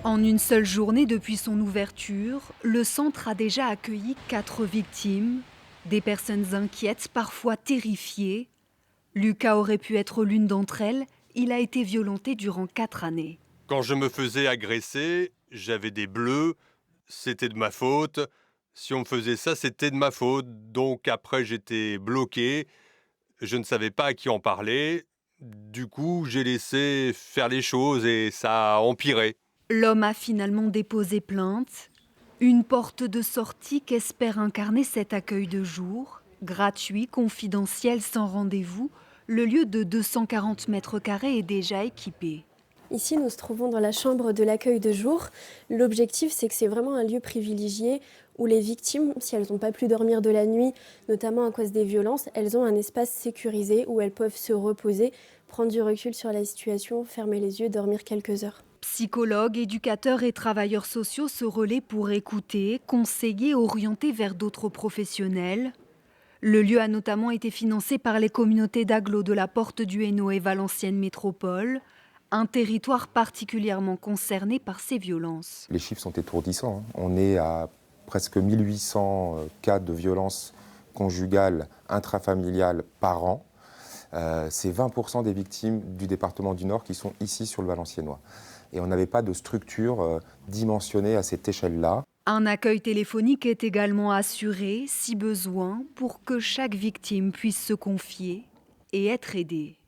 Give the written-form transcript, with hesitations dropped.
En une seule journée depuis son ouverture, le centre a déjà accueilli 4 victimes, des personnes inquiètes, parfois terrifiées. Lucas aurait pu être l'une d'entre elles, il a été violenté durant 4 années. Quand je me faisais agresser, j'avais des bleus, c'était de ma faute. Si on me faisait ça, c'était de ma faute. Donc après, j'étais bloqué, je ne savais pas à qui en parler. Du coup, j'ai laissé faire les choses et ça a empiré. L'homme a finalement déposé plainte, une porte de sortie qu'espère incarner cet accueil de jour, gratuit, confidentiel, sans rendez-vous. Le lieu de 240 mètres carrés est déjà équipé. Ici, nous nous trouvons dans la chambre de l'accueil de jour. L'objectif, c'est que c'est vraiment un lieu privilégié où les victimes, si elles n'ont pas pu dormir de la nuit, notamment à cause des violences, elles ont un espace sécurisé où elles peuvent se reposer, prendre du recul sur la situation, fermer les yeux, dormir quelques heures. Psychologues, éducateurs et travailleurs sociaux se relaient pour écouter, conseiller, orienter vers d'autres professionnels. Le lieu a notamment été financé par les communautés d'agglos de la Porte du Hainaut et Valenciennes Métropole, un territoire particulièrement concerné par ces violences. Les chiffres sont étourdissants. On est à presque 1800 cas de violences conjugales, intrafamiliales par an. C'est 20% des victimes du département du Nord qui sont ici sur le Valenciennois. Et on n'avait pas de structure dimensionnée à cette échelle-là. Un accueil téléphonique est également assuré, si besoin, pour que chaque victime puisse se confier et être aidée.